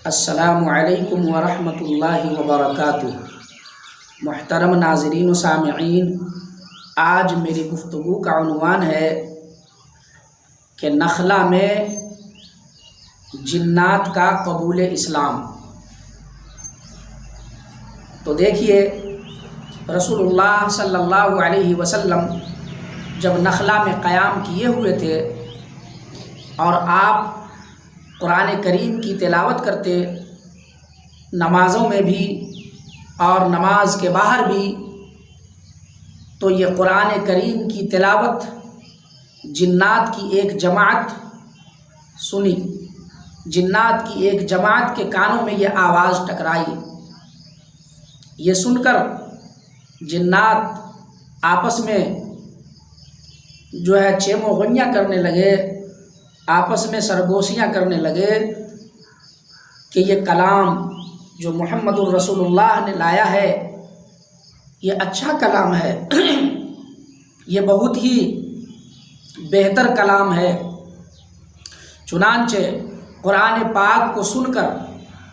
السلام علیکم ورحمۃ اللہ وبرکاتہ۔ محترم ناظرین و سامعین، آج میری گفتگو کا عنوان ہے کہ نخلا میں جنات کا قبول اسلام۔ تو دیکھیے، رسول اللہ صلی اللہ علیہ وسلم جب نخلا میں قیام کیے ہوئے تھے اور آپ قرآن کریم کی تلاوت کرتے، نمازوں میں بھی اور نماز کے باہر بھی، تو یہ قرآن کریم کی تلاوت جنات کی ایک جماعت سنی، جنات کی ایک جماعت کے کانوں میں یہ آواز ٹکرائی۔ یہ سن کر جنات آپس میں چیم و غنیاں کرنے لگے، آپس میں سرگوشیاں کرنے لگے کہ یہ کلام جو محمد الرسول اللہ نے لایا ہے یہ اچھا کلام ہے، یہ بہت ہی بہتر کلام ہے۔ چنانچہ قرآن پاک کو سن کر،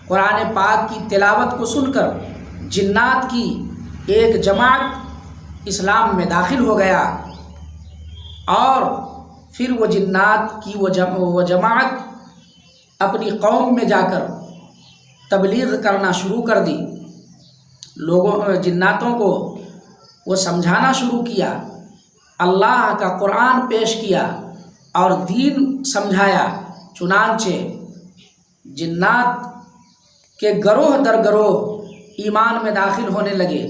قرآن پاک کی تلاوت کو سن کر جنات کی ایک جماعت اسلام میں داخل ہو گیا، اور پھر وہ جنات کی وہ جماعت اپنی قوم میں جا کر تبلیغ کرنا شروع کر دی، جناتوں کو وہ سمجھانا شروع کیا، اللہ کا قرآن پیش کیا اور دین سمجھایا۔ چنانچہ جنات کے گروہ در گروہ ایمان میں داخل ہونے لگے،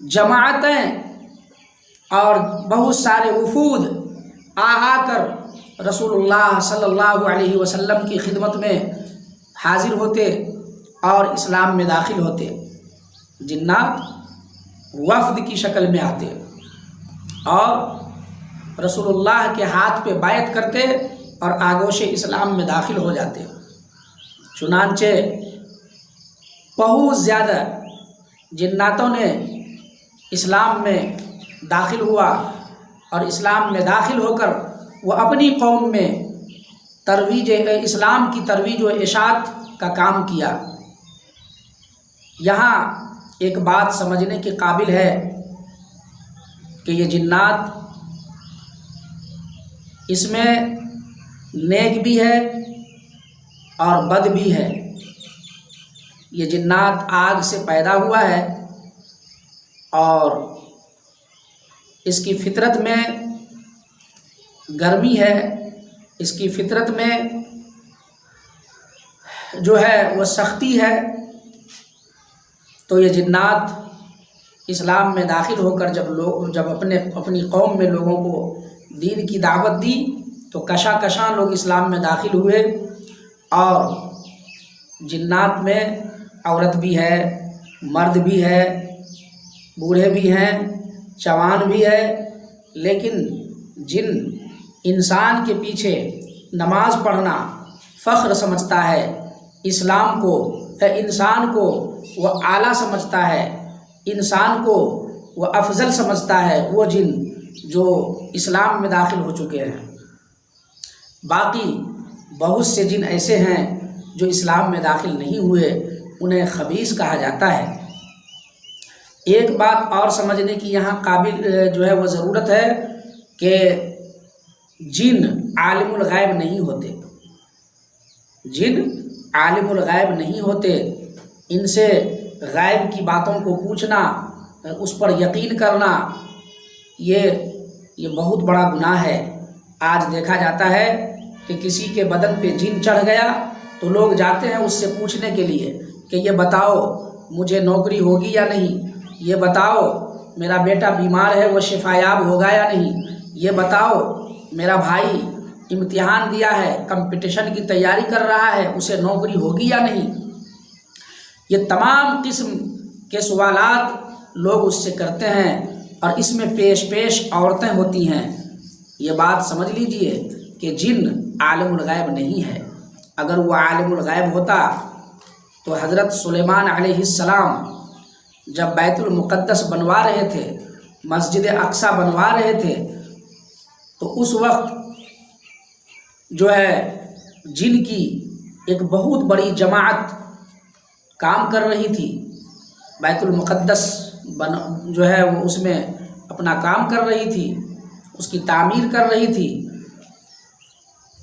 جماعتیں اور بہت سارے وفود آ کر رسول اللہ صلی اللہ علیہ وسلم کی خدمت میں حاضر ہوتے اور اسلام میں داخل ہوتے۔ جنات وفد کی شکل میں آتے اور رسول اللہ کے ہاتھ پہ بیعت کرتے اور آگوش اسلام میں داخل ہو جاتے۔ چنانچہ بہت زیادہ جناتوں نے اسلام میں داخل ہوا اور اسلام میں داخل ہو کر وہ اپنی قوم میں اسلام کی ترویج و اشاعت کا کام کیا۔ یہاں ایک بات سمجھنے کے قابل ہے کہ یہ جنات، اس میں نیک بھی ہے اور بد بھی ہے۔ یہ جنات آگ سے پیدا ہوا ہے اور اس کی فطرت میں گرمی ہے، اس کی فطرت میں وہ سختی ہے۔ تو یہ جنات اسلام میں داخل ہو کر جب اپنی قوم میں لوگوں کو دین کی دعوت دی تو کشاں لوگ اسلام میں داخل ہوئے، اور جنات میں عورت بھی ہے، مرد بھی ہے، بوڑھے بھی ہیں، جوان بھی ہے، لیکن جن انسان کے پیچھے نماز پڑھنا فخر سمجھتا ہے، اسلام کو، انسان کو وہ اعلیٰ سمجھتا ہے، انسان کو وہ افضل سمجھتا ہے، وہ جن جو اسلام میں داخل ہو چکے ہیں۔ باقی بہت سے جن ایسے ہیں جو اسلام میں داخل نہیں ہوئے، انہیں خبیث کہا جاتا ہے۔ ایک بات اور سمجھنے کی یہاں قابل وہ ضرورت ہے کہ جن عالم الغیب نہیں ہوتے، جن عالم الغیب نہیں ہوتے، ان سے غیب کی باتوں کو پوچھنا، اس پر یقین کرنا، یہ بہت بڑا گناہ ہے۔ آج دیکھا جاتا ہے کہ کسی کے بدن پہ جن چڑھ گیا تو لوگ جاتے ہیں اس سے پوچھنے کے لیے کہ یہ بتاؤ مجھے نوکری ہوگی یا نہیں، یہ بتاؤ میرا بیٹا بیمار ہے وہ شفا یاب ہوگا یا نہیں، یہ بتاؤ میرا بھائی امتحان دیا ہے، کمپٹیشن کی تیاری کر رہا ہے، اسے نوکری ہوگی یا نہیں۔ یہ تمام قسم کے سوالات لوگ اس سے کرتے ہیں، اور اس میں پیش عورتیں ہوتی ہیں۔ یہ بات سمجھ لیجئے کہ جن عالم الغیب نہیں ہے۔ اگر وہ عالم الغیب ہوتا تو حضرت سلیمان علیہ السلام جب بیت المقدس بنوا رہے تھے، مسجد اقصی بنوا رہے تھے، تو اس وقت جن کی ایک بہت بڑی جماعت کام کر رہی تھی، بیت المقدس جو ہے وہ اس میں اپنا کام کر رہی تھی، اس کی تعمیر کر رہی تھی۔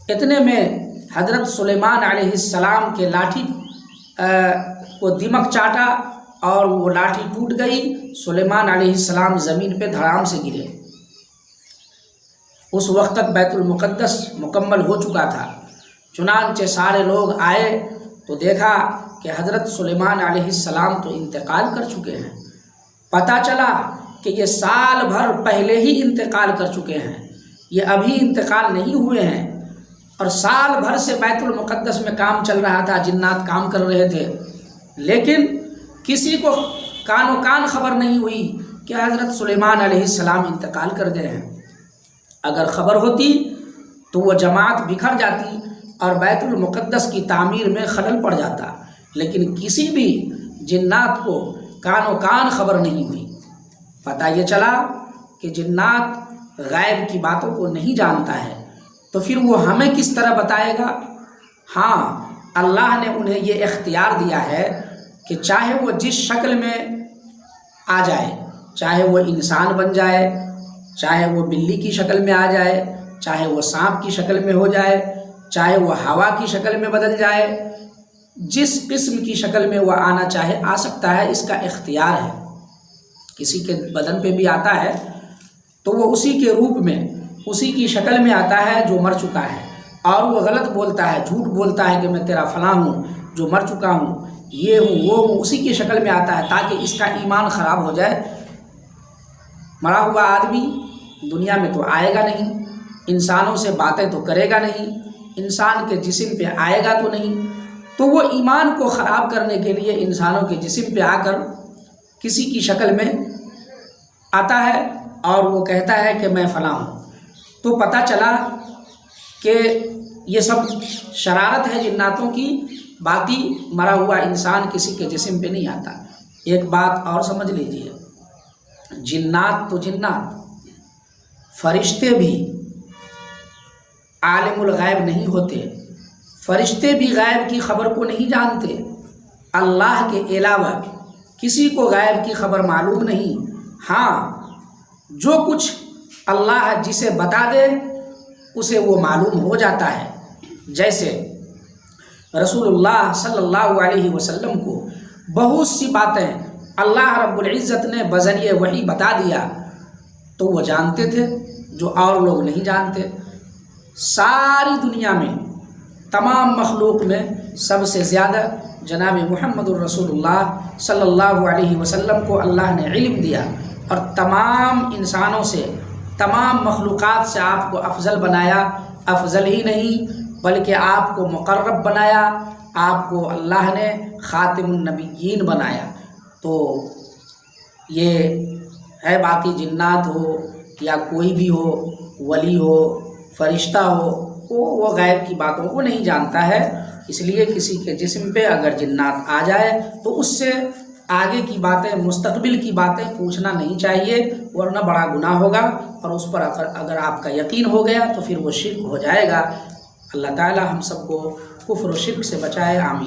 اتنے میں حضرت سلیمان علیہ السلام کے لاٹھی کو دمک چاٹا اور وہ لاٹھی ٹوٹ گئی۔ سلیمان علیہ السلام زمین پہ دھڑام سے گرے۔ اس وقت تک بیت المقدس مکمل ہو چکا تھا۔ چنانچہ سارے لوگ آئے تو دیکھا کہ حضرت سلیمان علیہ السلام تو انتقال کر چکے ہیں۔ پتہ چلا کہ یہ سال بھر پہلے ہی انتقال کر چکے ہیں، یہ ابھی انتقال نہیں ہوئے ہیں، اور سال بھر سے بیت المقدس میں کام چل رہا تھا، جنات کام کر رہے تھے، لیکن کسی کو کان و کان خبر نہیں ہوئی کہ حضرت سلیمان علیہ السلام انتقال کر گئے ہیں۔ اگر خبر ہوتی تو وہ جماعت بکھر جاتی اور بیت المقدس کی تعمیر میں خلل پڑ جاتا، لیکن کسی بھی جنات کو کان و کان خبر نہیں ہوئی۔ پتہ یہ چلا کہ جنات غیب کی باتوں کو نہیں جانتا ہے، تو پھر وہ ہمیں کس طرح بتائے گا؟ ہاں، اللہ نے انہیں یہ اختیار دیا ہے کہ چاہے وہ جس شکل میں آ جائے، چاہے وہ انسان بن جائے، چاہے وہ بلی کی شکل میں آ جائے، چاہے وہ سانپ کی شکل میں ہو جائے، چاہے وہ ہوا کی شکل میں بدل جائے، جس قسم کی شکل میں وہ آنا چاہے آ سکتا ہے، اس کا اختیار ہے۔ کسی کے بدن پہ بھی آتا ہے تو وہ اسی کے روپ میں، اسی کی شکل میں آتا ہے جو مر چکا ہے، اور وہ غلط بولتا ہے، جھوٹ بولتا ہے کہ میں تیرا فلاں ہوں جو مر چکا ہوں، یہ ہوں وہ ہوں، اسی کی شکل میں آتا ہے تاکہ اس کا ایمان خراب ہو جائے۔ مرا ہوا آدمی دنیا میں تو آئے گا نہیں، انسانوں سے باتیں تو کرے گا نہیں، انسان کے جسم پہ آئے گا تو نہیں، تو وہ ایمان کو خراب کرنے کے لیے انسانوں کے جسم پہ آ کر کسی کی شکل میں آتا ہے اور وہ کہتا ہے کہ میں فلاں ہوں۔ تو پتہ چلا کہ یہ سب شرارت ہے جناتوں کی، باقی مرا ہوا انسان کسی کے جسم پہ نہیں آتا۔ ایک بات اور سمجھ لیجئے، جنات تو جنات، فرشتے بھی عالم الغیب نہیں ہوتے، فرشتے بھی غیب کی خبر کو نہیں جانتے۔ اللہ کے علاوہ کسی کو غیب کی خبر معلوم نہیں۔ ہاں، جو کچھ اللہ جسے بتا دے اسے وہ معلوم ہو جاتا ہے۔ جیسے رسول اللہ صلی اللہ علیہ وسلم کو بہت سی باتیں اللہ رب العزت نے بذریعہ وحی بتا دیا تو وہ جانتے تھے جو اور لوگ نہیں جانتے۔ ساری دنیا میں تمام مخلوق میں سب سے زیادہ جناب محمد الرسول اللہ صلی اللہ علیہ وسلم کو اللہ نے علم دیا، اور تمام انسانوں سے، تمام مخلوقات سے آپ کو افضل بنایا۔ افضل ہی نہیں بلکہ آپ کو مقرب بنایا، آپ کو اللہ نے خاتم النبیین بنایا۔ تو یہ ہے، باقی جنات ہو یا کوئی بھی ہو، ولی ہو، فرشتہ ہو، وہ غیب کی باتوں کو نہیں جانتا ہے۔ اس لیے کسی کے جسم پہ اگر جنات آ جائے تو اس سے آگے کی باتیں، مستقبل کی باتیں پوچھنا نہیں چاہیے، ورنہ بڑا گناہ ہوگا، اور اس پر اگر آپ کا یقین ہو گیا تو پھر وہ شرک ہو جائے گا۔ اللہ تعالی ہم سب کو کفر و شرک سے بچائے، آمین۔